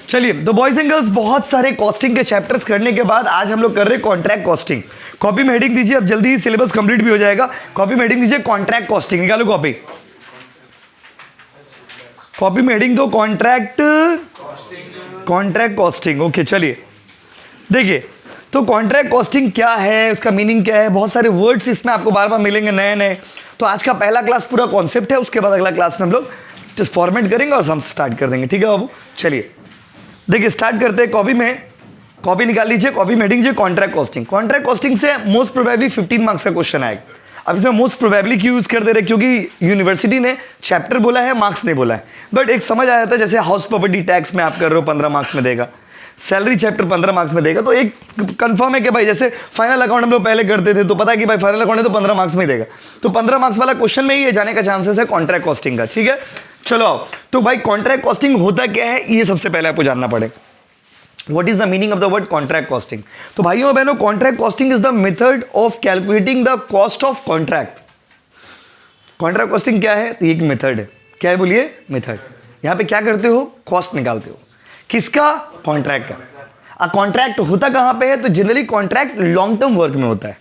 चलिए तो boys and girls, बहुत सारे कॉस्टिंग के चैप्टर्स करने के बाद आज हम लोग कर रहे हैं कॉन्ट्रैक्ट कॉस्टिंग। कॉपी में हेडिंग दीजिए, अब जल्दी ही सिलेबस कंप्लीट भी हो जाएगा। कॉपी में हेडिंग दीजिए कॉन्ट्रैक्ट कॉस्टिंग, निकालो कॉपी। कॉपी में हेडिंग दो कॉन्ट्रैक्ट कॉस्टिंग। ओके चलिए देखिए, तो कॉन्ट्रैक्ट कॉस्टिंग क्या है, उसका मीनिंग क्या है, बहुत सारे वर्ड्स इसमें आपको बार बार मिलेंगे नए नए। तो आज का पहला क्लास पूरा कॉन्सेप्ट है, उसके बाद अगला क्लास में हम लोग फॉर्मेट करेंगे और हम स्टार्ट कर देंगे। ठीक है बाबू, चलिए देखिए स्टार्ट करते हैं। कॉपी में कॉपी निकाल लीजिए, कॉपी में हेडिंग दीजिए कॉन्ट्रैक्ट कॉस्टिंग। कॉन्ट्रैक्ट कॉस्टिंग से मोस्ट प्रोबेबली 15 मार्क्स का क्वेश्चन आएगा। अब इसमें मोस्ट प्रोबेबली क्यों यूज कर दे रहे, क्योंकि यूनिवर्सिटी ने चैप्टर बोला है, मार्क्स नहीं बोला है। बट एक समझ आ जाता है, जैसे हाउस प्रॉपर्टी टैक्स में आप कर रहे हो 15 मार्क्स में देगा, सैलरी चैप्टर 15 मार्क्स में देगा। तो एक कंफर्म है कि भाई जैसे फाइनल अकाउंट हम लोग पहले करते थे, तो पता है कि भाई फाइनल अकाउंट है तो 15 मार्क्स में ही देगा। तो 15 मार्क्स वाला क्वेश्चन में ही ये जाने का चांसेस है कॉन्ट्रैक्ट कॉस्टिंग का। ठीक है, चलो आओ। तो भाई कॉन्ट्रैक्ट कॉस्टिंग होता क्या है, ये सबसे पहले आपको जानना पड़ेगा। What is the meaning of the word contract costing? तो भाइयों और बहनों, contract costing is the method of calculating the cost of contract. Contract costing क्या है, तो ये एक मेथड है। क्या है बोलिए, मेथड। यहां पे क्या करते हो, कॉस्ट निकालते हो। किसका, कॉन्ट्रैक्ट का। कॉन्ट्रैक्ट होता कहां पे है, तो generally contract long term work में होता है।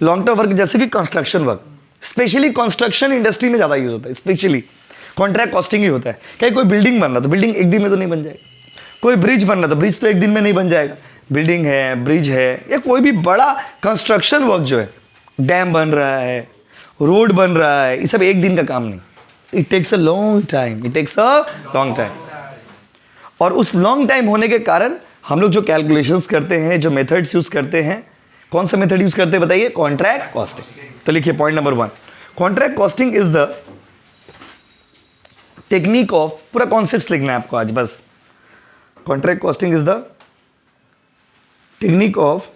लॉन्ग टर्म वर्क जैसे कि construction work, specially construction industry में ज्यादा यूज होता है। स्पेशली कॉन्ट्रैक्ट कॉस्टिंग ही होता है। क्या कोई बिल्डिंग बन रहा, तो बिल्डिंग एक दिन में तो नहीं बन जाएगी। कोई ब्रिज बन रहा, तो ब्रिज तो एक दिन में नहीं बन जाएगा। बिल्डिंग है, ब्रिज है, या कोई भी बड़ा कंस्ट्रक्शन वर्क जो है, डैम बन रहा है, रोड बन रहा है, ये सब एक दिन का काम नहीं। It takes a long time, it takes a long time. और उस लॉन्ग टाइम होने के कारण हम लोग जो कैलकुलेशंस करते हैं, जो मेथड्स यूज करते हैं, कौन सा मेथड यूज करते हैं बताइए, कॉन्ट्रैक्ट कॉस्टिंग। तो लिखिए point number 1, contract costing is the technique of, पूरा कॉन्सेप्ट लिखना है आपको आज बस। Contract costing is the technique of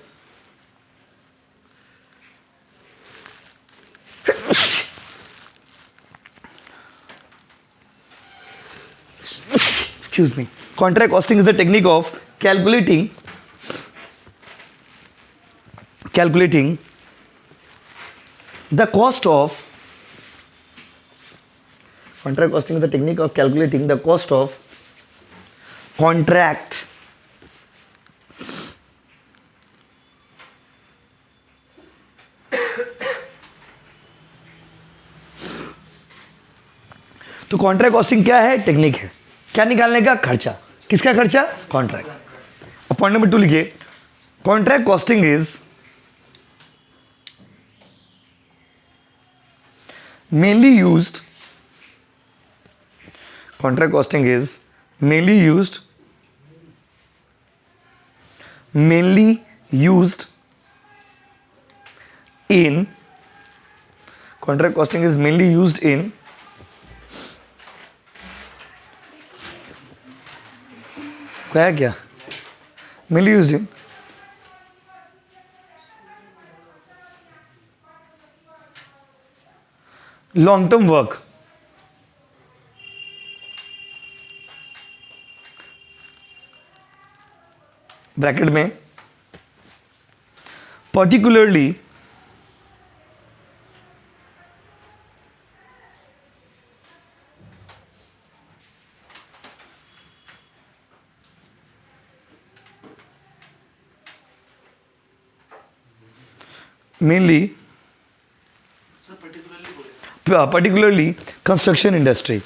excuse me, contract costing is the technique of calculating the cost of, contract costing is the technique of calculating the cost of contract तो contract costing क्या है, technique है। क्या निकालने का, खर्चा। किसका खर्चा, कॉन्ट्रैक्ट। अब पॉइंट नंबर 2 लिखिए, contract costing is mainly used, contract costing is mainly used in, contract costing is mainly used in क्या mainly used in long term work, bracket में particularly particularly construction industry.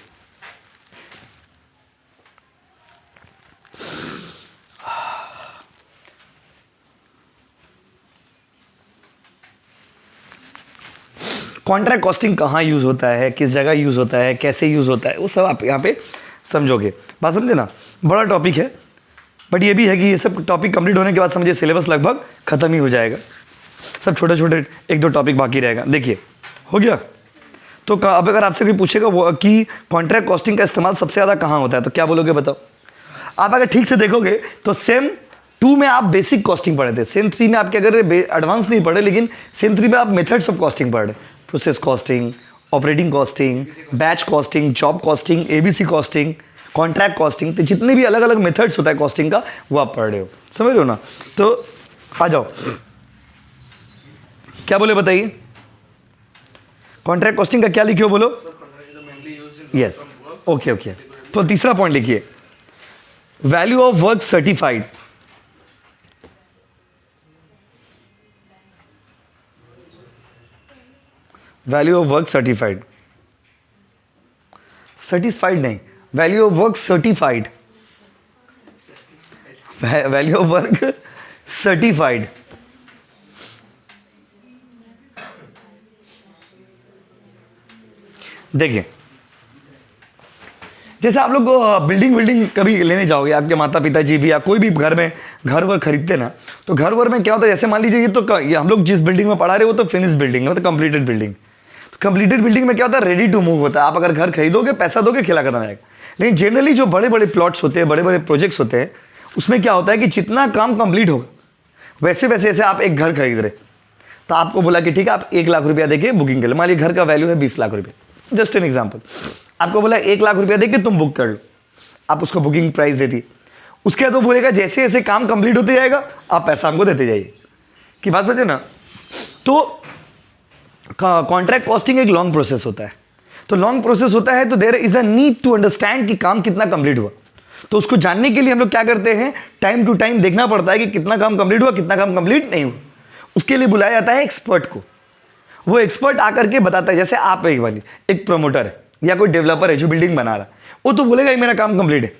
Contract costing कहाँ use होता है, किस जगह use होता है, कैसे यूज़ होता है, वो सब आप यहाँ पे समझोगे। बात समझे ना, बड़ा टॉपिक है। बट ये भी है कि ये सब टॉपिक कंप्लीट होने के बाद समझिए सिलेबस लगभग ख़त्म ही हो जाएगा। सब छोटे छोटे 1-2 टॉपिक बाकी रहेगा। देखिए हो गया। तो अब अगर आपसे कोई पूछेगा वो कि कॉन्ट्रैक्ट कॉस्टिंग का इस्तेमाल सबसे ज़्यादा कहाँ होता है, तो क्या बोलोगे बताओ। आप अगर ठीक से देखोगे तो सेम 2 में आप बेसिक कॉस्टिंग पढ़े थे, सेम 3 में आपके अगर एडवांस नहीं पढ़े, लेकिन सेम 3 में आप मेथड्स ऑफ कॉस्टिंग पढ़े, process costing, operating costing, batch costing, job costing, ABC costing, contract costing. तो जितने भी अलग अलग मेथड्स होता है कॉस्टिंग का, वो आप पढ़ रहे हो, समझ रहे हो ना। तो आ जाओ, क्या बोले बताइए, कॉन्ट्रैक्ट कॉस्टिंग का क्या लिखे हो बोलो। Yes, okay. तो तीसरा पॉइंट लिखिए, value of work certified, value of work certified, satisfied नहीं, value of work certified, value of work certified. देखिए, जैसे आप लोग बिल्डिंग बिल्डिंग कभी लेने जाओगे, आपके माता पिताजी भी या कोई भी घर में घर वर खरीदते ना, तो घर वर में क्या होता है, जैसे मान लीजिए ये हम लोग जिस बिल्डिंग में पढ़ा रहे हो तो फिनिश बिल्डिंग है, मतलब कंप्लीटेड बिल्डिंग। तो कंप्लीटेड बिल्डिंग में क्या होता है, रेडी टू मूव होता है। आप अगर घर खरीदोगे, पैसा दोगे, खेला खत्म जाएगा। लेकिन जनरली जो बड़े बड़े प्लॉट्स होते हैं, बड़े बड़े प्रोजेक्ट्स होते हैं, उसमें क्या होता है कि जितना काम कंप्लीट होगा, वैसे वैसे जैसे आप एक घर खरीद रहे, तो आपको बोला कि ठीक है आप 1 लाख रुपया देके बुकिंग कर लो। मान लीजिए घर का वैल्यू है 20 लाख रुपये, जस्ट एन एग्जाम्पल। आपको बोला 1 लाख रुपया देके तुम बुक कर लो, आप उसको बुकिंग प्राइस देती, उसके बाद वो बोलेगा जैसे जैसे काम कंप्लीट होते जाएगा आप पैसा हमको देते जाइए, की बात समझे ना। तो कॉन्ट्रैक्ट कॉस्टिंग एक लॉन्ग प्रोसेस होता है। तो लॉन्ग प्रोसेस होता है तो there is a need to understand कि काम कितना कंप्लीट हुआ। तो उसको जानने के लिए हम लोग क्या करते हैं, टाइम टू टाइम देखना पड़ता है कि कितना काम कंप्लीट हुआ, कितना काम कंप्लीट नहीं हुआ। उसके लिए बुलाया जाता है एक्सपर्ट को। वो एक्सपर्ट आकर के बताता है, जैसे आप एक प्रमोटर है या कोई डेवलपर है जो बिल्डिंग बना रहा है, वो तो बोलेगा मेरा काम कंप्लीट है,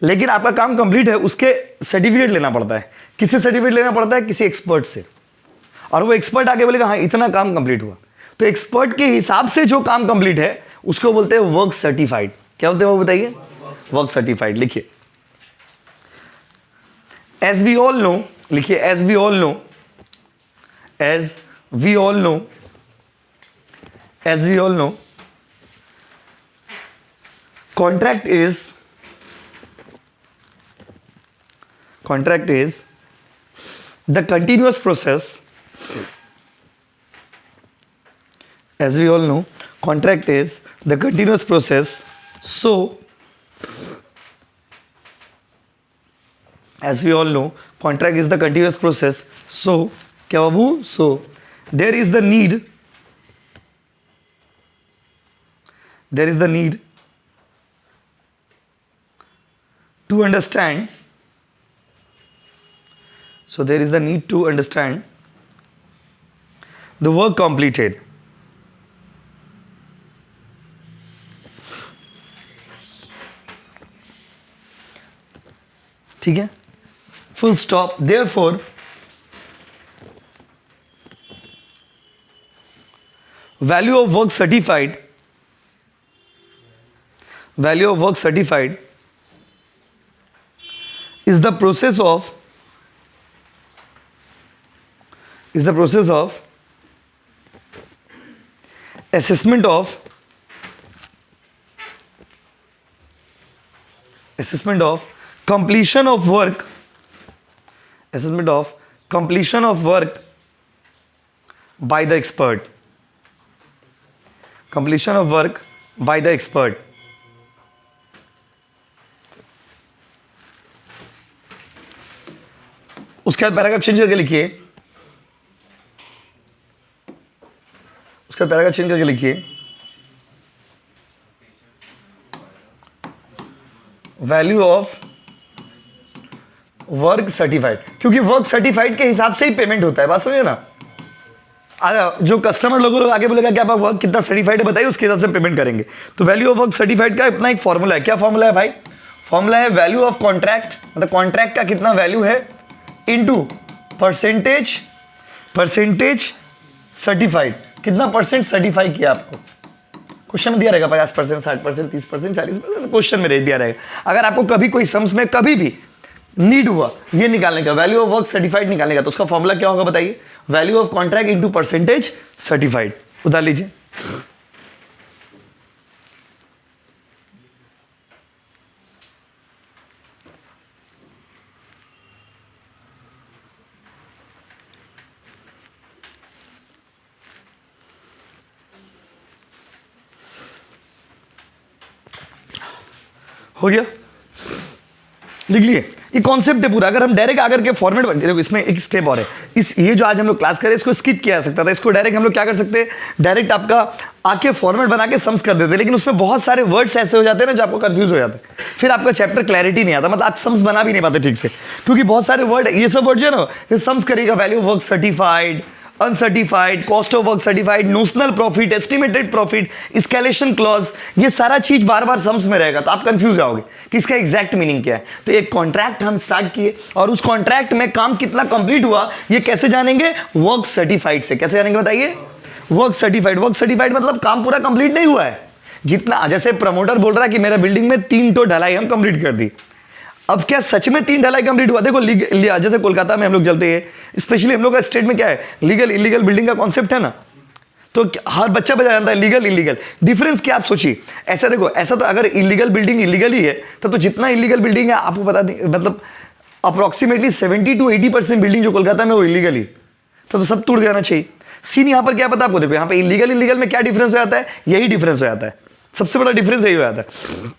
लेकिन आपका काम कंप्लीट है उसके सर्टिफिकेट लेना पड़ता है। किससे सर्टिफिकेट लेना पड़ता है, किसी एक्सपर्ट से। और वो एक्सपर्ट आके बोलेगा हाँ इतना काम कंप्लीट हुआ। तो एक्सपर्ट के हिसाब से जो काम कंप्लीट है उसको बोलते हैं वर्क सर्टिफाइड। क्या बोलते हैं वो बताइए, वर्क सर्टिफाइड। लिखिए, एज वी ऑल नो, लिखिए as we all know, as we all know, as we all know, contract is the continuous process, as we all know, contract is the continuous process, so as we all know contract is the continuous process, so क्या बाबू, so there is the need to understand, so there is the need to understand the work completed, ठीक है, full stop। therefore value of work certified, value of work certified is the process of assessment of completion of work, assessment of completion of work by the expert, completion of work by the expert। उसके बाद paragraph change करके लिखिए, उसके बाद paragraph change करके लिखिए, value of work certified, क्योंकि work certified के हिसाब से ही पेमेंट होता है। बात समझे ना। जो कस्टमर लोग आगे बोलेगा कि आप वर्क कितना सर्टिफाइड है बताइए, उसके हिसाब से पेमेंट करेंगे। तो वैल्यू ऑफ वर्क सर्टिफाइड का अपना एक फॉर्मूला है। क्या फॉर्मूला है भाई, फॉर्मूला है वैल्यू ऑफ कॉन्ट्रैक्ट, मतलब कॉन्ट्रैक्ट का कितना वैल्यू है इनटू परसेंटेज सर्टिफाइड, कितना परसेंट सर्टिफाई किया आपको। क्वेश्चन में दिया रहेगा 50%, 60%, 30%, 40%, क्वेश्चन में दिया रहेगा। अगर आपको कभी कोई सम्स में कभी भी नीड हुआ ये निकालने का, वैल्यू ऑफ वर्क सर्टिफाइड निकालने का, तो उसका फॉर्मूला क्या होगा बताइए, value of contract into percentage certified. उतार लीजिए, हो गया। लिख लिए, ये कॉन्सेप्ट है पूरा। अगर हम डायरेक्ट आकर के फॉर्मेट, देखो इसमें एक स्टेप और है, ये जो आज हम लोग क्लास करें इसको स्किप किया जा सकता था, इसको डायरेक्ट हम लोग क्या कर सकते हैं, डायरेक्ट आपका आके फॉर्मेट बना के सम्स कर देते, लेकिन उसमें बहुत सारे वर्ड्स ऐसे हो जाते हैं ना जो आपको कंफ्यूज हो जाते हैं, फिर आपका चैप्टर क्लैरिटी नहीं आता, मतलब आप सम्स बना भी नहीं पाते ठीक से, क्योंकि बहुत सारे वर्ड, ये सब वर्ड जो है ना, ये सम्स करेगा, value work certified, uncertified, cost of work certified, notional profit, estimated profit, escalation clause, ये सारा चीज बार बार सम्स में रहेगा, तो आप कंफ्यूज जाओगे कि इसका एग्जैक्ट मीनिंग क्या है। तो एक कॉन्ट्रैक्ट हम स्टार्ट किए, और उस कॉन्ट्रैक्ट में काम कितना कंप्लीट हुआ ये कैसे जानेंगे, वर्क सर्टिफाइड से। कैसे जानेंगे बताइए, वर्क सर्टिफाइड। वर्क सर्टिफाइड मतलब काम पूरा कंप्लीट नहीं हुआ है, जितना, जैसे प्रमोटर बोल रहा है कि मेरा बिल्डिंग में 3 तो ढलाई हम कंप्लीट कर दी, अब क्या सच में 3 ढलाई कंप्लीट हुआ? देखो जैसे कोलकाता में हम लोग चलते हैं, स्पेशली हम लोग का स्टेट में क्या है, लीगल इलीगल बिल्डिंग का कॉन्सेप्ट है ना, तो हर बच्चा बजा जानता है लीगल इलीगल, डिफरेंस क्या आप सोचिए। ऐसा देखो, ऐसा तो अगर इलीगल बिल्डिंग इलीगल ही है तो जितना इलीगल बिल्डिंग है आपको बता दें, मतलब अप्रोक्सीमेटली 70 to 80% बिल्डिंग जो कोलकाता में वो इलीगल ही, तो सब टूट जाना चाहिए। सीन यहाँ पर क्या पता आपको, देखो यहाँ पे इलीगल में क्या डिफरेंस हो जाता है, यही डिफरेंस हो जाता है, सबसे बड़ा डिफरेंस यही हो जाता है।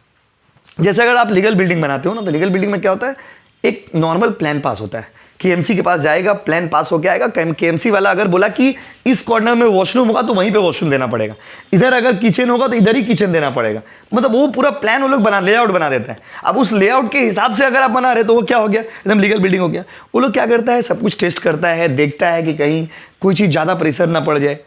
जैसे अगर आप लीगल बिल्डिंग बनाते हो ना, तो लीगल बिल्डिंग में क्या होता है, एक नॉर्मल प्लान पास होता है, केएमसी के पास जाएगा, प्लान पास होके आएगा, केएमसी वाला अगर बोला कि इस कॉर्नर में वॉशरूम होगा तो वहीं पे वॉशरूम देना पड़ेगा, इधर अगर किचन होगा तो इधर ही किचन देना पड़ेगा, मतलब वो पूरा प्लान वो लोग बना, लेआउट बना देता है। अब उस लेआउट के हिसाब से अगर आप बना रहे तो वो क्या हो गया, एकदम लीगल बिल्डिंग हो गया। वो लोग क्या करता है, सब कुछ टेस्ट करता है, देखता है कि कहीं कोई चीज़ ज़्यादा प्रेशर ना पड़ जाए,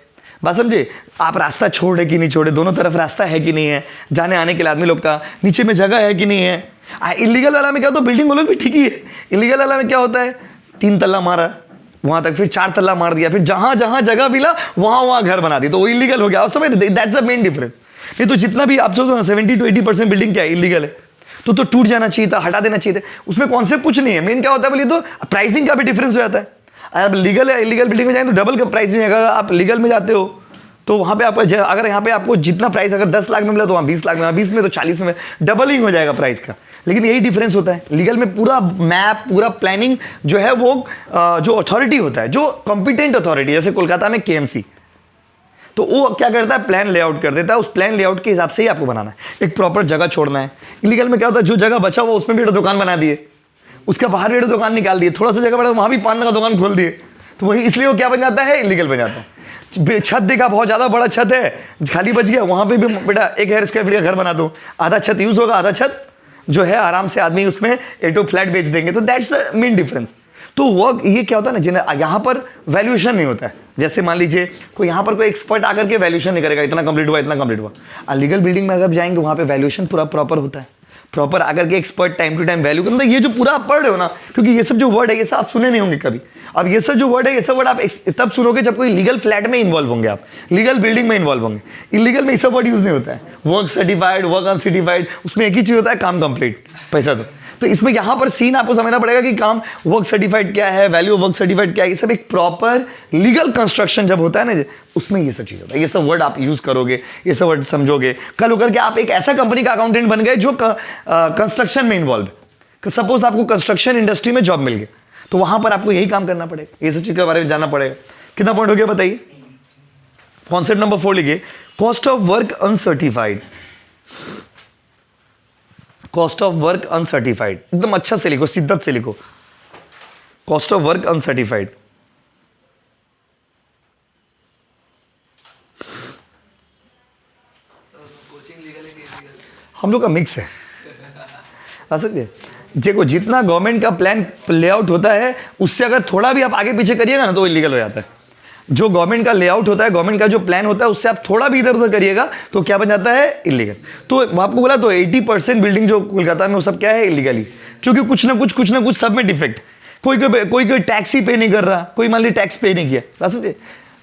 बात समझे, आप रास्ता छोड़े कि नहीं छोड़े, दोनों तरफ रास्ता है कि नहीं है, जाने आने के लिए आदमी लोग का, नीचे में जगह है कि नहीं है। इलीगल वाला में क्या होता है, बिल्डिंग वो लोग भी ठीक ही है, इलीगल वाला में क्या होता है, 3 तल्ला मारा वहां तक, फिर 4 तल्ला मार दिया, फिर जहां जहां जगह मिला वहां घर बना दी, तो वो इलीगल हो गया। आप समझ, दैट्स द मेन डिफरेंस। नहीं तो जितना भी आप सोचो ना 70 to 80% बिल्डिंग क्या है, इलीगल है, तो टूट जाना चाहिए था, हटा देना चाहिए था, उसमें कॉन्सेप्ट कुछ नहीं है। मेन क्या होता है बोलिए तो प्राइसिंग का भी डिफरेंस हो जाता है। आप लीगल है इलीगल बिल्डिंग में जाएंगे तो डबल का प्राइस में, अगर आप लीगल में जाते हो तो वहाँ पे आपका, अगर यहाँ पे आपको जितना प्राइस अगर 10 लाख में मिला तो वहाँ 20 लाख में, 20 में तो 40 में, डबलिंग हो जाएगा प्राइस का। लेकिन यही डिफरेंस होता है, लीगल में पूरा मैप, पूरा प्लानिंग जो है वो जो अथॉरिटी होता है, जो कॉम्पिटेंट अथॉरिटी, जैसे कोलकाता में केएमसी, तो वो क्या करता है, प्लान लेआउट कर देता है, उस प्लान लेआउट के हिसाब से ही आपको बनाना है, एक प्रॉपर जगह छोड़ना है। इलीगल में क्या होता है, जो जगह बचा हुआ उसमें भी दुकान बना दिए, उसका बाहर भी दुकान निकाल दिए, थोड़ा सा जगह बड़ा वहाँ भी पान का दुकान खोल दिए, तो वही इसलिए वो क्या बन जाता है, इलीगल बन जाता है। छत देखा, बहुत ज़्यादा बड़ा छत है, खाली बच गया, वहाँ पे भी बेटा 1,000 स्क्वायर फीट का घर बना दो, आधा छत यूज़ होगा, आधा छत जो है आराम से आदमी उसमें एक फ्लैट बेच देंगे, तो दैट्स द मेन डिफरेंस। तो वर्क ये क्या होता है ना, जिन्हें यहाँ पर वैल्यूएशन नहीं होता है, जैसे मान लीजिए कोई यहाँ पर कोई एक्सपर्ट आकर के वैल्यूएशन नहीं करेगा, इतना कंप्लीट हुआ, इतना कंप्लीट हुआ। लीगल बिल्डिंग में अगर जाएंगे वहाँ पे वैल्यूएशन पूरा प्रॉपर होता है, प्रॉपर आकर के expert time to time value, मतलब ये जो पूरा आप पढ़ रहे हो ना, क्योंकि ये सब जो वर्ड है ये सब आप सुने नहीं होंगे कभी। अब ये सब जो वर्ड है ये सब वर्ड आप तब सुनोगे जब कोई लीगल फ्लैट में इन्वॉल्व होंगे, आप लीगल बिल्डिंग में इन्वॉल्व होंगे। इलीगल में ये सब वर्ड यूज नहीं होता है, वर्क सर्टिफाइड, वर्क अनसर्टिफाइड, उसमें एक ही चीज होता है, काम कंप्लीट, पैसा दो। तो इसमें यहाँ पर सीन आपको समझना पड़ेगा कि काम वर्क सर्टिफाइड क्या है, वैल्यू ऑफ वर्क सर्टिफाइड क्या है, ये सब एक प्रॉपर लीगल कंस्ट्रक्शन जब होता है ना, उसमें ये सब चीज़ होता है। ये सब वर्ड आप यूज़ करोगे, ये सब वर्ड समझोगे, कल होकर के आप एक ऐसा कंपनी का अकाउंटेंट बन गए जो कंस्ट्रक्शन में इन्वॉल्व है। सपोज आपको कंस्ट्रक्शन इंडस्ट्री में जॉब मिल गई, तो वहाँ पर आपको यही काम करना पड़ेगा, ये सब चीज़ के बारे में जानना पड़ेगा। कितना पॉइंट हो गया बताइए। कॉन्सेप्ट नंबर 4 लिखिए, cost of work uncertified. Cost of work uncertified, एकदम अच्छा से लिखो, शिद्दत से लिखो, कॉस्ट ऑफ वर्क अनसर्टिफाइड। हम लोग का मिक्स है असल देखो, जितना गवर्नमेंट का प्लान लेआउट होता है उससे अगर थोड़ा भी आप आगे पीछे करिएगा ना तो इलीगल हो जाता है। जो गवर्नमेंट का लेआउट होता है, गवर्नमेंट का जो प्लान होता है, उससे आप थोड़ा भी इधर उधर करिएगा तो क्या बन जाता है, इलीगल। तो आपको बोला तो 80% बिल्डिंग जो कोलकाता में वो सब क्या है, इलीगली, क्योंकि कुछ ना कुछ सब में डिफेक्ट। कोई टैक्स ही पे नहीं कर रहा, कोई मान ली टैक्स पे नहीं किया, समझे।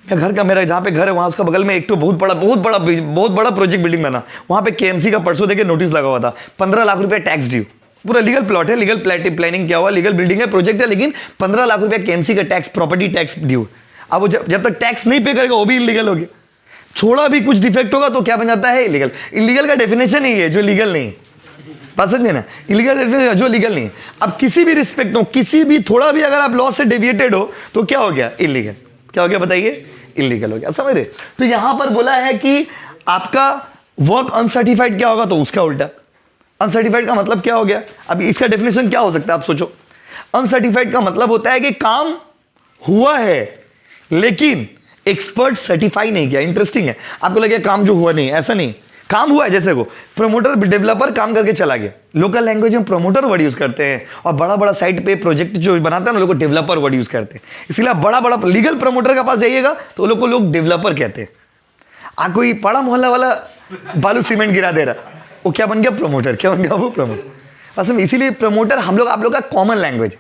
मैं घर का, मेरा जहाँ पे घर है वहाँ उसका बगल में एक तो बहुत बड़ा प्रोजेक्ट बिल्डिंग बना, वहाँ पे केएमसी का परसों देखे नोटिस लगा हुआ था, 15 लाख रुपया टैक्स ड्यू। पूरा लीगल प्लॉट है, लीगल प्लानिंग किया हुआ, लीगल बिल्डिंग है, प्रोजेक्ट है, लेकिन 15 लाख रुपया केएमसी का टैक्स, प्रॉपर्टी टैक्स ड्यू। अब वो जब तक टैक्स नहीं पे करेगा वो भी इलीगल हो गया। थोड़ा भी कुछ डिफेक्ट होगा तो क्या बन जाता है, इलीगल। इलीगल का डेफिनेशन ही है जो लीगल नहीं है, बात समझे ना, इलीगल डेफिनेशन जो लीगल नहीं है। अब किसी भी रिस्पेक्ट हो, किसी भी थोड़ा भी अगर आप लॉ से डेविएटेड हो तो क्या हो गया, इलीगल। क्या हो गया बताइए, इलीगल हो गया, समझ रहे। तो यहां पर बोला है कि आपका वर्क अनसर्टिफाइड क्या होगा, तो उसका उल्टा अनसर्टिफाइड का मतलब क्या हो गया? अब इसका डेफिनेशन क्या हो सकता है आप सोचो। अनसर्टिफाइड का मतलब होता है कि काम हुआ है लेकिन एक्सपर्ट सर्टिफाई नहीं किया। इंटरेस्टिंग है, आपको लगे काम जो हुआ नहीं, ऐसा नहीं, काम हुआ है। जैसे को प्रमोटर डेवलपर काम करके चला गया, लोकल लैंग्वेज में प्रमोटर वर्ड यूज करते हैं, और बड़ा बड़ा साइट पे प्रोजेक्ट जो बनाते हैं ना, लोग डेवलपर वर्ड यूज करते हैं। इसलिए आप बड़ा बड़ा लीगल प्रमोटर के पास जाइएगा तो लोग डेवलपर कहते हैं। आ कोई पड़ा मोहल्ला वाला बालू सीमेंट गिरा दे रहा, वो क्या बन गया? प्रमोटर। क्या बन गया? वो प्रमोटर। बस इसीलिए प्रमोटर हम लोग आप लोग का कॉमन लैंग्वेज।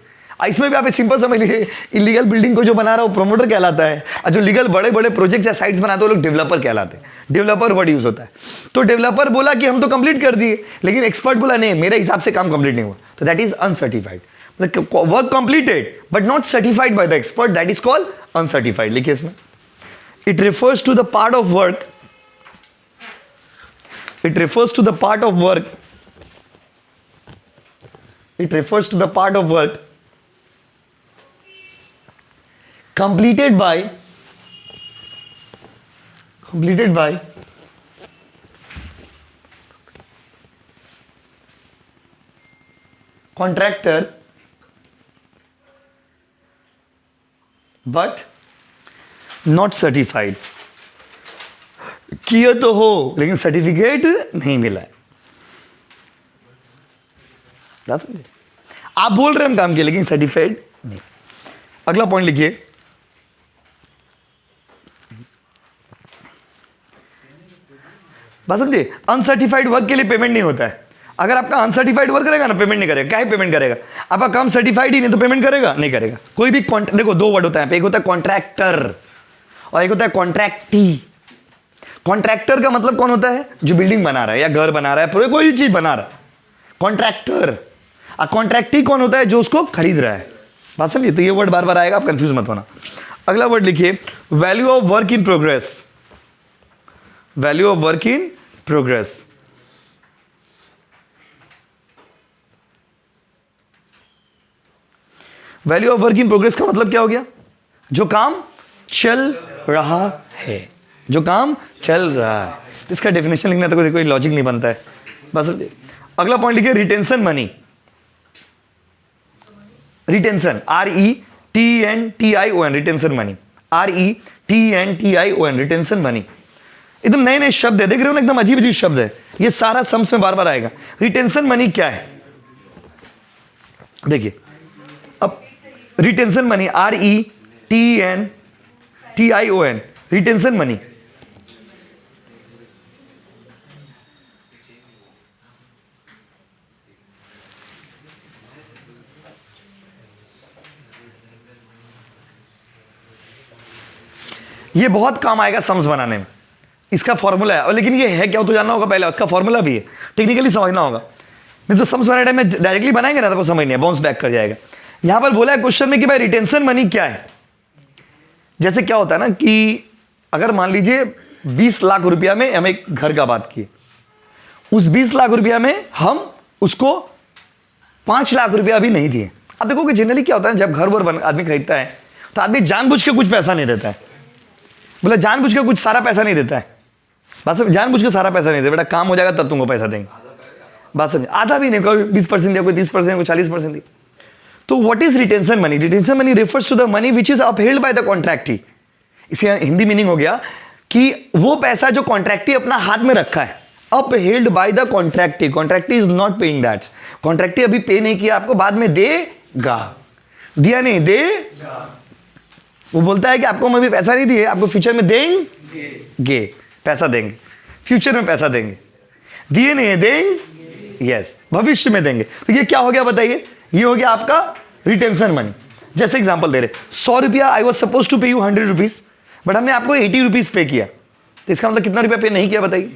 इसमें भी आप सिंपल समझ लीजिए, इलीगल बिल्डिंग को जो बना रहा है वो प्रमोटर कहलाता है, और जो लीगल बड़े बड़े प्रोजेक्ट्स या साइट्स बनाते हैं वो लोग डेवलपर कहलाते हैं। डेवलपर वर्ड यूज होता है। तो डेवलपर बोला कि हम तो कंप्लीट कर दिए, लेकिन एक्सपर्ट बोला नहीं, मेरे हिसाब से काम कंप्लीट नहीं हुआ, तो that is uncertified. Work completed but not certified by the expert, that is called uncertified. लिखिए इसमें, it refers to the part of work, it refers to the part of work, it refers to the part of work completed by contractor but not certified. किया तो हो लेकिन certificate नहीं मिला है। समझे? आप बोल रहे हैं हम काम किए लेकिन सर्टिफाइड नहीं। अगला पॉइंट लिखिए, बस समझे, अनसर्टिफाइड वर्क के लिए पेमेंट नहीं होता है। अगर आपका अनसर्टिफाइड वर्क करेगा ना, पेमेंट नहीं करेगा। क्या है पेमेंट करेगा? आपका काम सर्टिफाइड ही नहीं तो पेमेंट करेगा? नहीं करेगा। कोई भी देखो, दो वर्ड होता है, एक होता है कॉन्ट्रैक्टर और एक होता है कॉन्ट्रैक्टी। कॉन्ट्रैक्टर का मतलब कौन होता है? जो बिल्डिंग बना रहा है या घर बना रहा है, पूरे कोई भी चीज बना रहा है, कॉन्ट्रैक्टर। और कॉन्ट्रैक्टी कौन होता है? जो उसको खरीद रहा है। बात समझिए? तो ये वर्ड बार बार आएगा, आप कंफ्यूज मत होना। अगला वर्ड लिखिए, value of work in progress. Value of work in progress. Value of work in progress का मतलब क्या हो गया? जो काम चल रहा है, जो काम चल रहा है। तो इसका डेफिनेशन लिखना तो कोई लॉजिक नहीं बनता है। बस अगला पॉइंट लिखिए, retention money. Retention, RETENTION, retention money, RETENTION, retention money. एकदम नए नए शब्द है, देख रहे हो ना, एकदम अजीब अजीब शब्द है। ये सारा सम्स में बार बार आएगा। रिटेंशन मनी क्या है? देखिए, अब retention money, RETENTION, retention money. ये बहुत काम आएगा सम्स बनाने में। इसका फॉर्मूला है, और लेकिन ये है क्या वो तो जानना होगा पहले, उसका फॉर्मूला भी है, टेक्निकली समझना होगा। नहीं तो सम्स बनाने टाइम में डायरेक्टली बनाएंगे ना तो वो समझ नहीं, बाउंस बैक कर जाएगा। यहां पर बोला है क्वेश्चन में कि भाई रिटेंशन मनी क्या है। जैसे क्या होता है ना कि अगर मान लीजिए 20 लाख रुपया में हम एक घर का बात किए, उस 20 लाख रुपया में हम उसको 5 लाख रुपया भी नहीं दिए। अब देखो कि जनरली क्या होता है, जब घर वर आदमी खरीदता है तो आदमी जानबूझ के कुछ पैसा नहीं देता है। बोला जानबूझ के कुछ सारा पैसा नहीं देता है। बस जानबूझ के सारा पैसा नहीं देता, बेटा काम हो जाएगा तब तुमको पैसा देंगे। बस समझे? आधा भी नहीं, कोई 20% दिया, कोई 30% कोई 40% दिया। तो what is retention money? Retention money refers to the money which is upheld by the contractee. इसका हिंदी मीनिंग हो गया कि वो पैसा जो कॉन्ट्रैक्टी अपना हाथ में रखा है, upheld by the contractee. Contractee is not paying that. Contractee अभी पे नहीं किया, आपको बाद में देगा। दिया नहीं, देगा। वो बोलता है कि आपको मैं भी पैसा नहीं दिए, आपको फ्यूचर में देंगे, पैसा देंगे, फ्यूचर में पैसा देंगे। दिए नहीं, देंगे, यस, भविष्य में देंगे। तो ये क्या हो गया बताइए? ये हो गया आपका रिटेंशन मनी। जैसे एग्जांपल दे रहे, 100 रुपया, आई वॉज सपोज टू पे यू 100 रुपीज, बट हमने आपको 80 रुपीज पे किया, तो इसका मतलब कितना रुपया पे नहीं किया बताइए?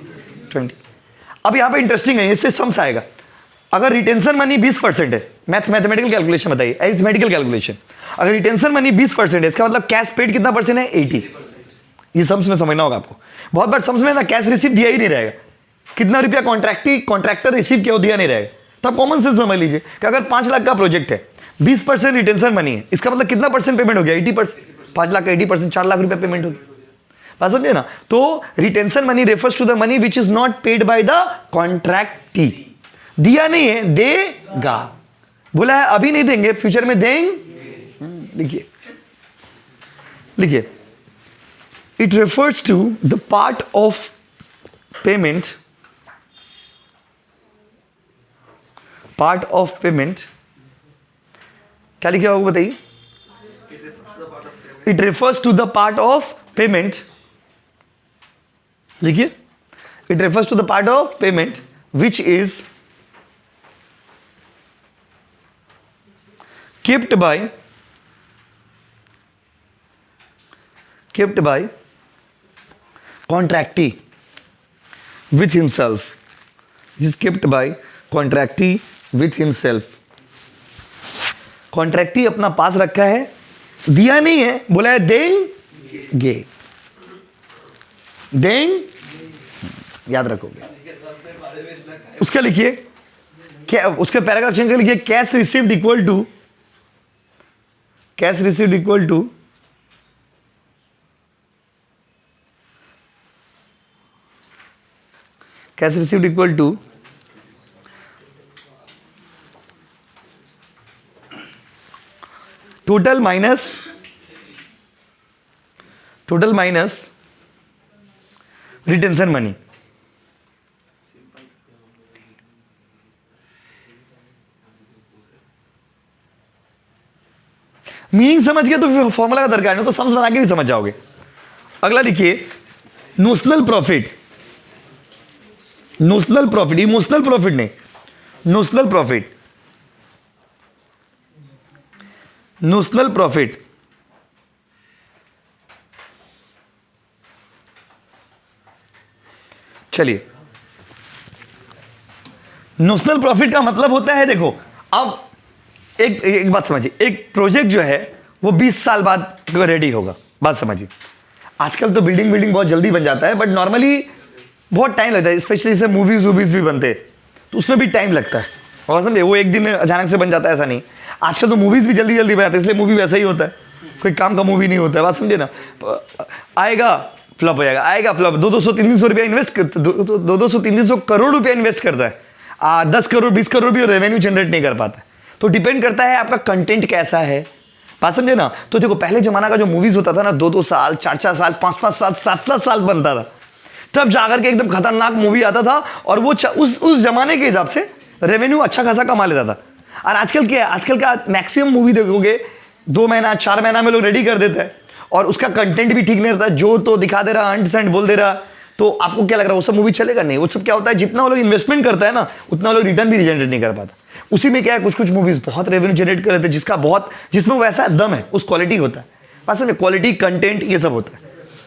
20। अब यहाँ पे इंटरेस्टिंग है, इससे सम्स आएगा। अगर रिटेंशन मनी 20% है, मैथमेटिकल कैलकुलेशन बताइए, अरिथमेटिकल कैलकुलेशन। अगर रिटेंशन मनी 20% है, इसका मतलब कैश पेड कितना परसेंट है? 80। ये सम्स में समझना होगा आपको। बहुत बार सम्स में ना कैश रिसीव दिया ही नहीं रहेगा, कितना रुपया कॉन्ट्रैक्टर रिसीव किया दिया नहीं रहेगा। तो आप कॉमन सेंस समझ लीजिए कि अगर 5 लाख का प्रोजेक्ट है, 20% रिटेंशन मनी है, इसका मतलब कितना परसेंट पेमेंट हो गया? 80%। 5 लाख का 80%, 4 लाख रुपया पेमेंट होगी। बात समझिए ना? तो retention money refers to the money which is not paid by the contractee. दिया नहीं है, देगा। बोला है अभी नहीं देंगे, फ्यूचर में देंगे। लिखिए लिखिए, it refers to the part of payment, part of payment, क्या लिखा होगा बताइए? It refers to the part of payment, लिखिए, it refers to the part of payment which is kept by contractee with himself, is kept by contractee with himself। कॉन्ट्रैक्टी अपना पास रखा है, दिया नहीं है, बोला है देंगे, देंगे, याद रखोगे। उसका लिखिए क्या, उसका पैराग्राफ चेंज कर लिखिए, cash received equal to, cash received equal to cash received equal to total minus retention money. Meaning समझ गए तो फॉर्मूला का दरकार नहीं, तो सम्स बना के भी समझ जाओगे। अगला लिखिए, notional profit, notional profit, emotional profit नहीं, नोशनल प्रॉफिट, नोशनल प्रॉफिट चलिए, नोशनल प्रॉफिट का मतलब होता है, देखो अब एक बात समझिए, एक प्रोजेक्ट जो है वो 20 साल बाद रेडी होगा, बात समझिए। आजकल तो बिल्डिंग बहुत जल्दी बन जाता है, बट नॉर्मली बहुत टाइम लगता है, स्पेशली जैसे मूवीज भी बनते हैं तो उसमें भी टाइम लगता है, और समझे वो एक दिन अचानक से बन जाता है, ऐसा नहीं। आजकल तो मूवीज भी जल्दी बन जाती है, इसलिए मूवी वैसा ही होता है, कोई काम का मूवी नहीं होता है, बात समझे ना। आएगा फ्लॉप हो जाएगा, आएगा फ्लॉप, 200-300 रुपया इन्वेस्ट, 200-300 करोड़ रुपया इन्वेस्ट करता है, 10 करोड़ 20 करोड़ भी रेवेन्यू जनरेट नहीं कर पाता है। तो डिपेंड करता है आपका कंटेंट कैसा है, बात समझे ना। तो देखो पहले जमाना का जो मूवीज होता था ना, 2-2 साल 4-4 साल 5-5 साल 7-7 साल बनता था, तब जाकर के एकदम खतरनाक मूवी आता था, और वो उस जमाने के हिसाब से रेवेन्यू अच्छा खासा कमा लेता था। और आजकल क्या है, आजकल का मैक्सिमम मूवी देखोगे 2 महीना 4 महीना में लोग रेडी कर देते हैं, और उसका कंटेंट भी ठीक नहीं रहता, जो तो दिखा दे रहा, अंट संट बोल दे रहा, तो आपको क्या लग रहा है वो सब मूवी चलेगा? नहीं। वो सब क्या होता है, जितना वो लोग इन्वेस्टमेंट करता है ना, उतना वो लोग रिटर्न भी जनरेट नहीं कर पाता। उसी में क्या है, कुछ मूवीज बहुत रेवेन्यू जनरेट कर लेते हैं, जिसमें वैसा दम है, उस क्वालिटी होता है, बस में क्वालिटी कंटेंट ये सब होता है।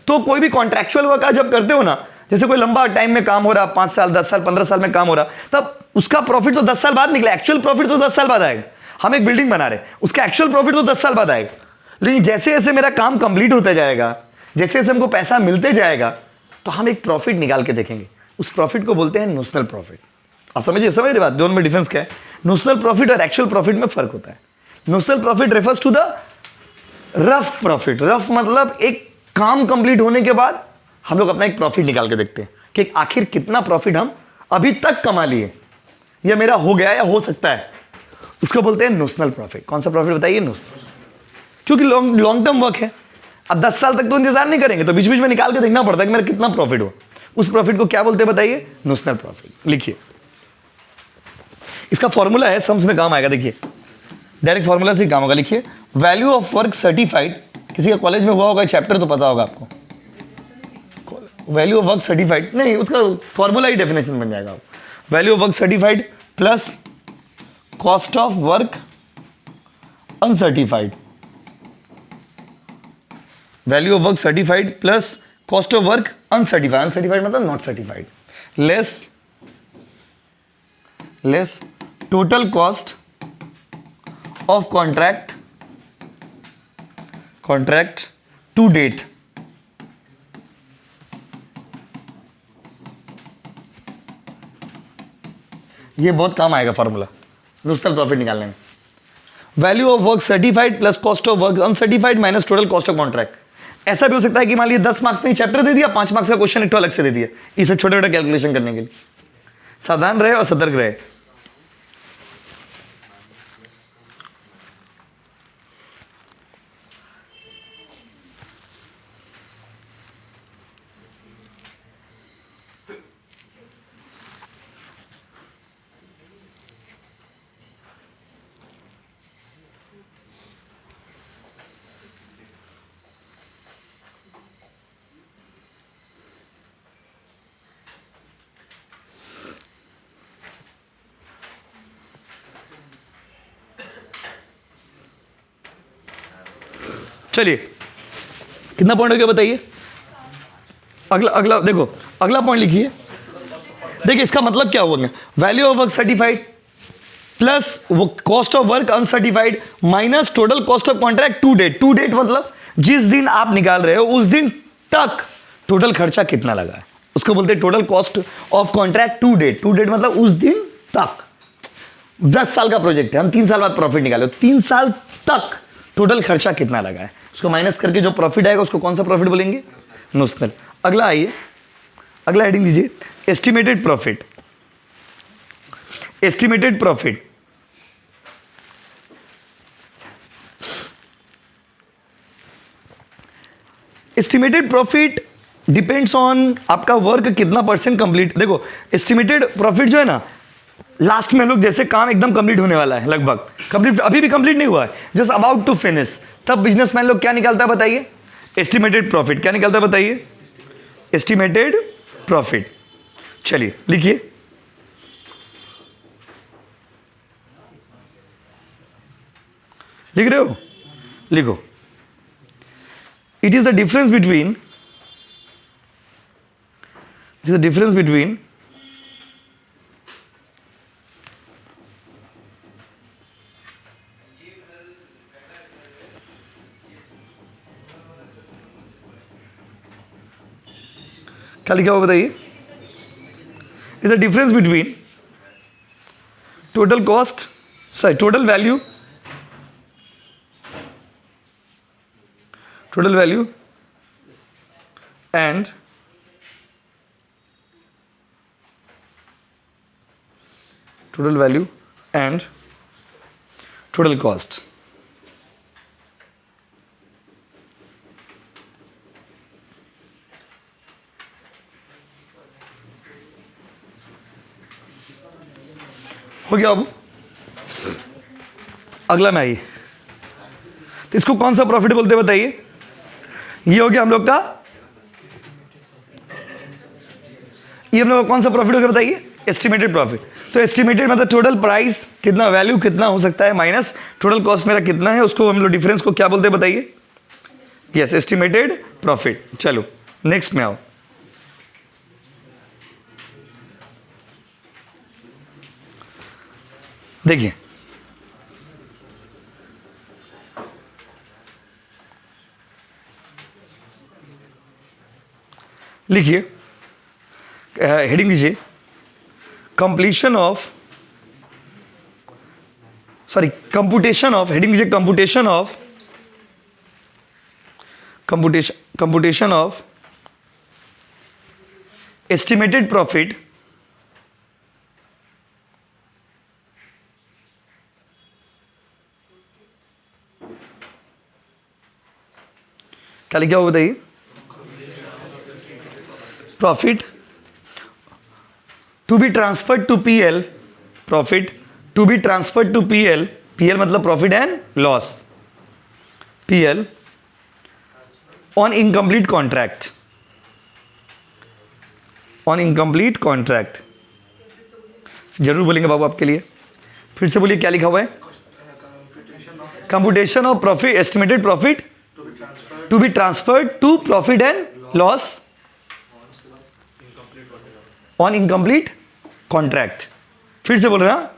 तो कोई भी कॉन्ट्रैक्चुअल वर्क जब करते हो ना, जैसे कोई लंबा टाइम में काम हो रहा, 5 साल 10 साल 15 साल में काम हो रहा, तब उसका प्रॉफिट तो 10 साल बाद निकला, एक्चुअल प्रॉफिट तो 10 साल बाद आएगा। हम एक बिल्डिंग बना रहे, उसका एक्चुअल प्रॉफिट तो 10 साल बाद आएगा, लेकिन जैसे जैसे मेरा काम कंप्लीट होता जाएगा, जैसे जैसे हमको पैसा मिलते जाएगा, तो हम एक प्रॉफिट निकाल के देखेंगे, उस प्रॉफिट को बोलते हैं नोशनल प्रॉफिट। आप समझ रहे बात, दोनों में डिफरेंस क्या है? नोशनल प्रॉफिट और एक्चुअल प्रॉफिट में फर्क होता है। Notional profit refers to the rough profit, rough मतलब एक काम कंप्लीट होने के बाद हम लोग अपना एक प्रॉफिट निकाल के देखते हैं कि आखिर कितना प्रॉफिट हम अभी तक कमा लिए, या मेरा हो गया या हो सकता है, उसको बोलते हैं नोशनल प्रॉफिट। कौन सा प्रॉफिट बताइए? नोशनल, क्योंकि लॉन्ग टर्म वर्क है, अब 10 साल तक तो इंतजार नहीं करेंगे, तो बीच बीच में निकाल के देखना पड़ता है कि मेरा कितना प्रॉफिट हुआ। उस प्रॉफिट को क्या बोलते हैं बताइए? Notional profit. लिखिए, इसका फॉर्मूला है, सम्स में काम आएगा, देखिए डायरेक्ट फॉर्मूला से काम होगा। लिखिए, वैल्यू ऑफ वर्क सर्टिफाइड, किसी का कॉलेज में हुआ होगा चैप्टर तो पता होगा आपको, वैल्यू ऑफ वर्क सर्टिफाइड नहीं, उसका फॉर्मूला ही डेफिनेशन बन जाएगा। Value of work certified plus cost of work uncertified, value of work certified plus cost of work uncertified, uncertified मतलब not certified, less total cost of contract to date. ये बहुत काम आएगा formula notional profit निकालने में। Value of work certified plus cost of work uncertified minus total cost of contract. ऐसा भी हो सकता है कि मान लीजिए 10 मार्क्स में चैप्टर दे दिया, 5 मार्क्स का क्वेश्चन एक अलग से दे दिया, इसे छोटे छोटे कैलकुलेशन करने के लिए। सावधान रहे और सतर्क रहे। चलिए कितना पॉइंट हो गया बताइए। अगला अगला देखो, अगला पॉइंट लिखिए। देखिए इसका मतलब क्या हुआ, value of work certified plus वो cost of work uncertified minus total cost of contract to date. To date मतलब जिस दिन आप निकाल रहे हो उस दिन तक टोटल खर्चा कितना लगा है, उसको बोलते हैं total cost of contract to date. To date मतलब उस दिन तक। 10 साल का प्रोजेक्ट है, हम 3 साल बाद प्रॉफिट निकाले, 3 साल तक टोटल खर्चा कितना लगा है, उसको माइनस करके जो प्रॉफिट आएगा उसको कौन सा प्रॉफिट बोलेंगे, नोशनल। अगला आइए, अगला हेडिंग दीजिए estimated profit. Estimated profit estimated profit depends on आपका वर्क कितना परसेंट कंप्लीट। देखो एस्टिमेटेड प्रॉफिट जो है ना, लास्ट में हम लोग जैसे काम एकदम कंप्लीट होने वाला है, लगभग कंप्लीट, अभी भी कंप्लीट नहीं हुआ है, जस्ट अबाउट टू फिनिश, तब बिजनेसमैन लोग क्या निकालता है बताइए, एस्टिमेटेड प्रॉफिट। क्या निकालता है बताइए, एस्टिमेटेड प्रॉफिट। चलिए लिखिए, लिख रहे हो, लिखो। It is the difference between क्या लिखा हुआ बताइए, is the difference between total cost, sorry, total value and total cost। हो गया। अब अगला में आइए, तो इसको कौन सा प्रॉफिट बोलते हैं बताइए। ये हो गया हम लोग का, ये हम लोग का कौन सा प्रॉफिट हो गया बताइए, एस्टिमेटेड प्रॉफिट। तो एस्टिमेटेड मतलब टोटल प्राइस कितना, वैल्यू कितना हो सकता है, माइनस टोटल कॉस्ट मेरा कितना है, उसको हम लोग डिफरेंस को क्या बोलते हैं बताइए, यस एस्टिमेटेड प्रॉफिट। चलो नेक्स्ट में आओ, देखिए लिखिए, हेडिंग दीजिए completion of, sorry computation of, heading दीजिए कंप्यूटेशन ऑफ एस्टिमेटेड प्रॉफिट क्या लिखा हुआ बताइए, profit to be transferred to PL, profit to be transferred to PL, PL मतलब profit and loss, PL on incomplete contract, on incomplete contract. जरूर बोलेंगे बाबू आपके लिए, फिर से बोलिए क्या लिखा हुआ है, computation of profit, estimated profit to be transferred to profit and loss on incomplete contract. फिर से बोल रहे हैं,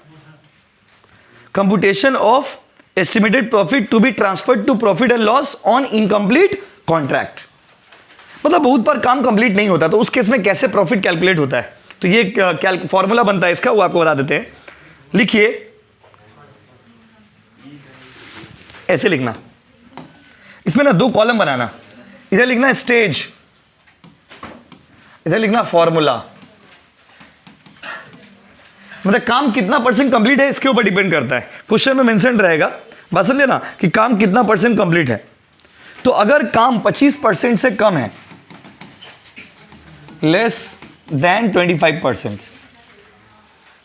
computation of estimated profit to be transferred to profit and loss on incomplete contract. मतलब बहुत बार काम कंप्लीट नहीं होता, तो उस केस में कैसे प्रॉफिट कैलकुलेट होता है, तो ये फॉर्मूला बनता है इसका, वो आपको बता देते हैं। लिखिए, ऐसे लिखना, इसमें ना 2 कॉलम बनाना, इधर लिखना स्टेज, इधर लिखना फॉर्मूला। मतलब काम कितना परसेंट कंप्लीट है इसके ऊपर डिपेंड करता है, क्वेश्चन में मेंशन रहेगा, बात समझे ना, कि काम कितना परसेंट कंप्लीट है। तो अगर काम 25% से कम है, लेस देन 25%,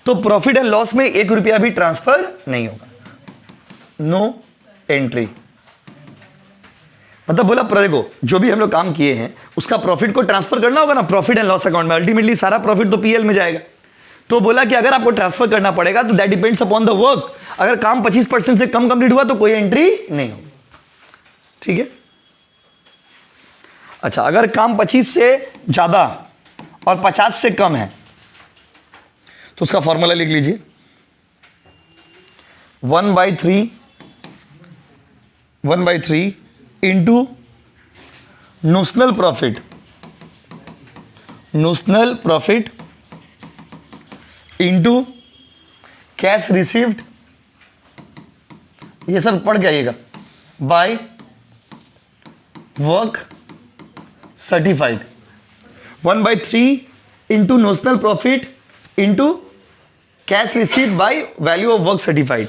तो प्रॉफिट एंड लॉस में 1 रुपया भी ट्रांसफर नहीं होगा, नो एंट्री। मतलब बोला देखो, जो भी हम लोग काम किए हैं उसका प्रॉफिट को ट्रांसफर करना होगा ना प्रॉफिट एंड लॉस अकाउंट में, अल्टीमेटली सारा प्रॉफिट तो पीएल में जाएगा। तो बोला कि अगर आपको ट्रांसफर करना पड़ेगा तो that depends upon the work, अगर काम 25% से कम कंप्लीट हुआ तो कोई एंट्री नहीं होगी। ठीक है। अच्छा, अगर काम 25 से ज्यादा और 50 से कम है तो उसका फॉर्मूला लिख लीजिए, 1/3 into notional profit into cash received, ये सब पढ़ के आइएगा, by work certified. 1/3 into notional profit into cash received by value of work certified.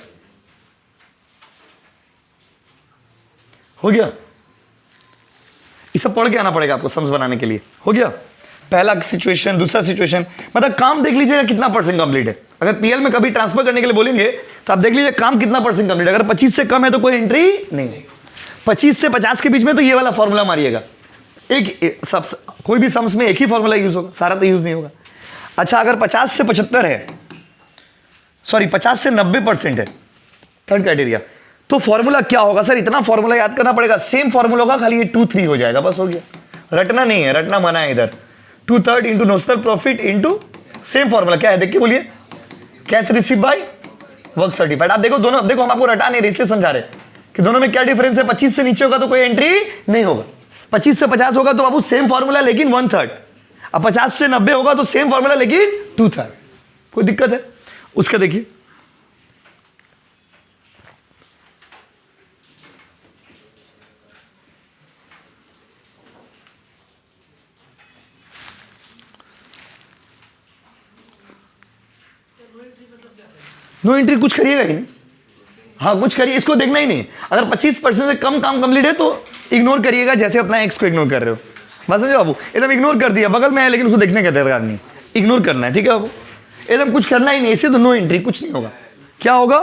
हो गया? ये सब पढ़ के आना पड़ेगा आपको सम्स बनाने के लिए। हो गया? पहला सिचुएशन, दूसरा सिचुएशन, मतलब काम देख लीजिएगा कितना परसेंट कंप्लीट है। अगर पीएल में कभी ट्रांसफर करने के लिए बोलेंगे तो आप देख लीजिए काम कितना परसेंट कंप्लीट है। अगर 25 से कम है तो कोई एंट्री नहीं, 25 से 50 के बीच में तो ये वाला फॉर्मूला मारिएगा। कोई भी सम्स में एक ही फॉर्मूला यूज होगा, सारा तो यूज नहीं होगा। अच्छा, अगर 50 से 75 है, सॉरी 50 से 90% है, थर्ड क्राइटेरिया, तो फॉर्मूला क्या होगा सर? इतना फॉर्मूला याद करना पड़ेगा? सेम फॉर्मूला होगा, खाली ये 2-3 हो जाएगा, बस हो गया। रटना नहीं है, रटना मना है इधर। 2/3 into notional profit into same formula क्या है देख के बोलिए, cash receive by work certified. आप देखो दोनों, देखो हम आपको रटा नहीं रहे इसलिए समझा रहे कि दोनों में क्या डिफरेंस है। 25 से नीचे होगा तो कोई एंट्री नहीं होगा, 25 से 50 होगा तो बाबू सेम फॉर्मूला लेकिन 1/3, अब 50 से 90 होगा तो सेम फॉर्मूला लेकिन 2/3। कोई दिक्कत है? उसका देखिए, नो एंट्री कुछ करिएगा ही नहीं। हाँ कुछ करिए, इसको देखना ही नहीं। अगर 25% से कम काम कंप्लीट है तो इग्नोर करिएगा, जैसे अपना एक्स को इग्नोर कर रहे हो। बस समझो बाबू, एकदम इग्नोर कर दिया, बगल में है लेकिन उसको देखने का दरकार नहीं, इग्नोर करना है, ठीक है बाबू? एकदम कुछ करना ही नहीं, इससे तो नो एंट्री, कुछ नहीं होगा। क्या होगा?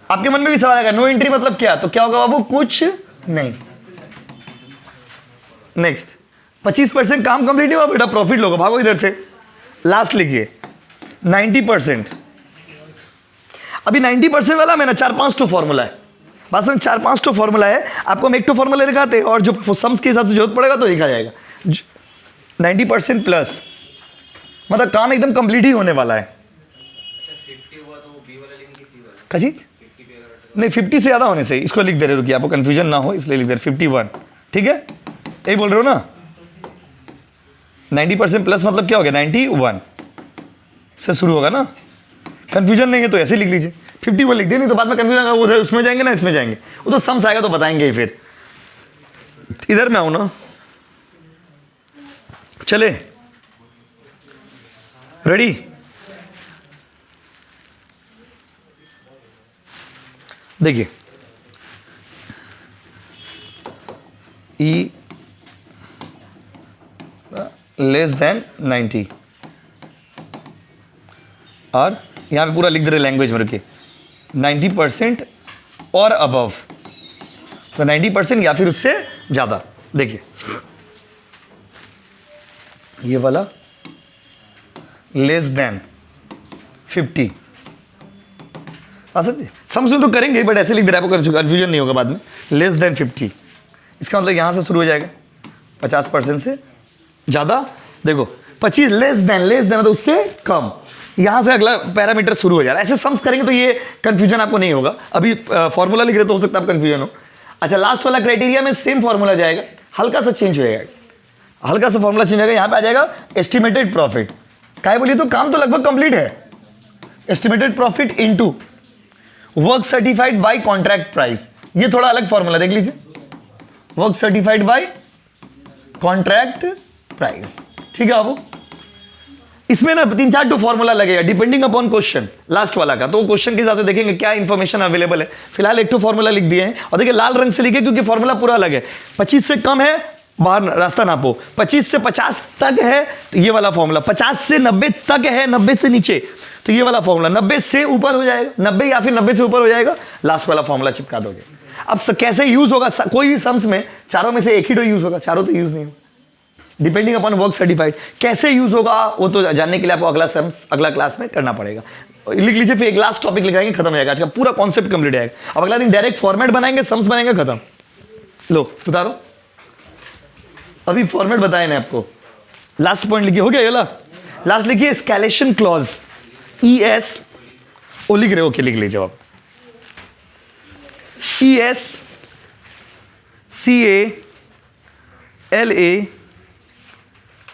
आपके मन में भी सवाल आएगा, नो एंट्री मतलब क्या? तो क्या होगा बाबू? कुछ नहीं। नेक्स्ट, 25% काम कंप्लीट नहीं हुआ बेटा, प्रॉफिट लोगे, भागो इधर से। लास्ट लिखिए 90%। अभी 90% वाला में ना 4-5 तो फॉर्मूला है, बस में 4-5 तो फॉर्मूला है। आपको हम एक तो फॉर्मूला दिखाते हैं और जो सम्स के हिसाब से जरूरत पड़ेगा तो लिखा जाएगा। 90% प्लस मतलब काम एकदम कंप्लीट ही होने वाला है। क्या चीज? नहीं 50 से ज़्यादा होने से, इसको लिख दे रहे हो कि आपको कंफ्यूजन ना हो इसलिए लिख दे रहे 51, ठीक है? यही बोल रहे हो ना? 90% प्लस मतलब क्या हो गया? 91 से शुरू होगा ना। कंफ्यूजन नहीं है तो ऐसे लिख लीजिए, 51 लिख दिए, नहीं तो बाद में कंफ्यूजन होगा, उधर उसमें जाएंगे ना इसमें जाएंगे, वो तो सम्स आएगा तो बताएंगे ही। फिर इधर में आऊँ ना, चले रेडी? देखिए ई लेस देन 90 और यहाँ पे पूरा लिख दे रहे लैंग्वेज में रखिए 90% और अबव, तो 90% या फिर उससे ज़्यादा। देखिए ये वाला लेस देन 50, समझे? समझ तो करेंगे बट ऐसे लिख दे रहा है, आपको कन्फ्यूजन नहीं होगा बाद में। लेस देन 50 इसका मतलब यहाँ से शुरू हो जाएगा 50% से ज़्यादा। देखो 25 लेस देन मतलब उससे कम, यहाँ से अगला पैरामीटर शुरू हो जा रहा है। ऐसे सम्स करेंगे तो ये कंफ्यूजन आपको नहीं होगा। अभी फॉर्मूला लिख रहे तो हो सकता है आप कंफ्यूजन हो। अच्छा, लास्ट वाला क्राइटेरिया में सेम फॉर्मूला जाएगा, हल्का सा चेंज हो जाएगा, हल्का सा फॉर्मूला चेंज होगा। यहाँ पे आ जाएगा एस्टिमेटेड प्रॉफिट। क्या बोलिए? तो काम तो लगभग कंप्लीट है। Estimated profit into work certified by contract price, ये थोड़ा अलग फॉर्मूला देख लीजिए। Work certified by contract price, ठीक है बाबू? इसमें ना 3-4 तो फॉर्मूला लगेगा डिपेंडिंग अपॉन क्वेश्चन, लास्ट वाला का। तो क्वेश्चन के हिसाब से देखेंगे क्या इंफॉर्मेशन अवेलेबल है। फिलहाल एक तो फॉर्मूला लिख दिए हैं और देखिए लाल रंग से लिखे क्योंकि फॉर्मूला पूरा अलग है। 25 से कम है बाहर रास्ता नापो, 25 से 50 तक है तो ये वाला फॉर्मूला, 50 से 90 तक है, 90 से नीचे तो ये वाला फॉर्मूला, 90 से ऊपर हो जाएगा, 90 या फिर 90 से ऊपर हो जाएगा, लास्ट वाला फॉर्मूला चिपका दोगे। अब कैसे यूज होगा? कोई भी सम्स में चारों में से एक ही तो यूज होगा, चारों तो यूज नहीं होगा। डिपेंडिंग अपॉन वर्क सर्टिफाइड कैसे यूज होगा वो तो जानने के लिए आपको अगला सम्स अगला क्लास में करना पड़ेगा। लिख लीजिए, फिर एक लास्ट टॉपिक लिखाएंगे, खत्म हो जाएगा आज का पूरा कॉन्सेप्ट कंप्लीट आएगा। अब अगला दिन डायरेक्ट फॉर्मेट बनाएंगे, सम्स बनाएंगे, खत्म। लो उतारो अभी फॉर्मेट बताया ना आपको। लास्ट पॉइंट लिखिए, हो गया ये वाला। लास्ट लिखिए एस्केलेशन क्लॉज, ES ओ लिख रहे हो, ओके लिख लीजिए आप,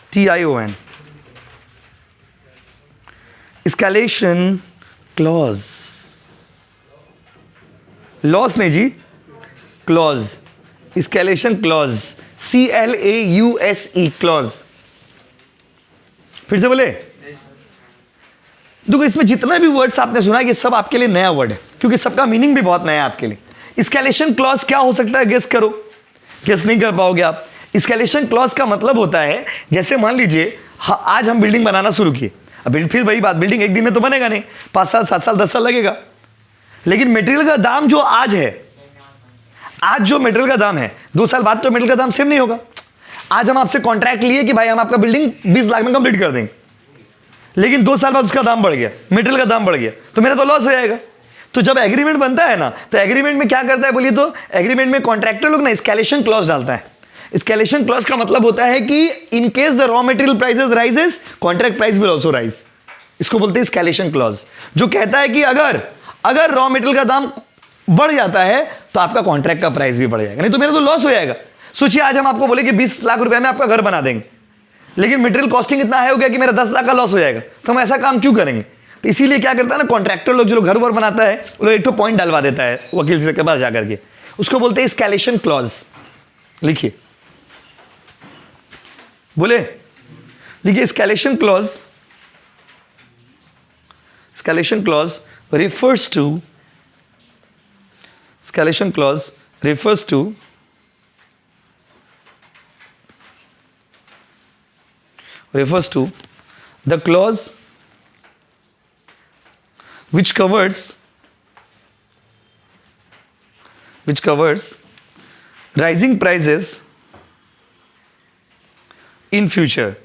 ESCALATION, एस्केलेशन क्लॉज, लॉस नहीं जी, clause, escalation clause, CLAUSE clause. फिर से बोले, देखो इसमें जितना भी वर्ड्स आपने सुना ये सब आपके लिए नया वर्ड है, क्योंकि सबका मीनिंग भी बहुत नया है आपके लिए। एस्केलेशन क्लॉज क्या हो सकता है, गेस करो, गेस नहीं कर पाओगे आप। एस्केलेशन क्लॉज का मतलब होता है, जैसे मान लीजिए आज हम बिल्डिंग बनाना शुरू किए, अब फिर वही बात, बिल्डिंग एक दिन में तो बनेगा नहीं, 5 साल 7 साल 10 साल लगेगा। लेकिन मटेरियल का दाम जो आज है, आज जो मटेरियल का दाम है, 2 साल बाद तो मटेरियल का दाम सेम नहीं होगा। आज हम आपसे कॉन्ट्रैक्ट लिए कि भाई हम आपका बिल्डिंग 20 लाख में कंप्लीट कर देंगे, लेकिन 2 साल बाद उसका दाम बढ़ गया, मटेरियल का दाम बढ़ गया, तो मेरा तो लॉस हो जाएगा। तो जब एग्रीमेंट बनता है ना, तो एग्रीमेंट में क्या करता है बोलिए तो, एग्रीमेंट में कॉन्ट्रैक्टर लोग ना एस्केलेशन क्लॉज डालता है। एस्केलेशन क्लॉज का मतलब होता है कि in case the raw material prices rises, contract price will also rise. इसको बोलते हैं एस्केलेशन क्लॉज, जो कहता है कि अगर रॉ मटेरियल का दाम बढ़ जाता है तो आपका कॉन्ट्रैक्ट का प्राइस भी बढ़ जाएगा, नहीं तो मेरा तो लॉस हो जाएगा। सोचिए आज हम आपको बोले कि 20 लाख रुपए में आपका घर बना देंगे, लेकिन मटेरियल कॉस्टिंग इतना हाई हो गया कि मेरा 10 लाख का लॉस हो जाएगा, तो हम ऐसा काम क्यों करेंगे। तो इसीलिए क्या करता है ना, कॉन्ट्रैक्टर लोग जो लोग घर वर बनाता है, वो लोग एक तो पॉइंट डलवा देता है वकील के पास जाकर के, उसको बोलते हैं एस्केलेशन क्लॉज। लिखिए, बोले लिखिए, escalation clause, escalation clause refers to, escalation clause refers to the clause which covers rising prices in future,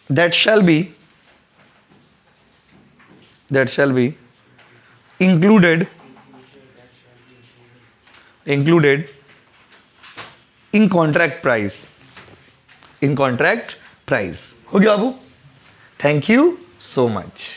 that shall be included in contract price, हो गया बाबू। Thank you so much.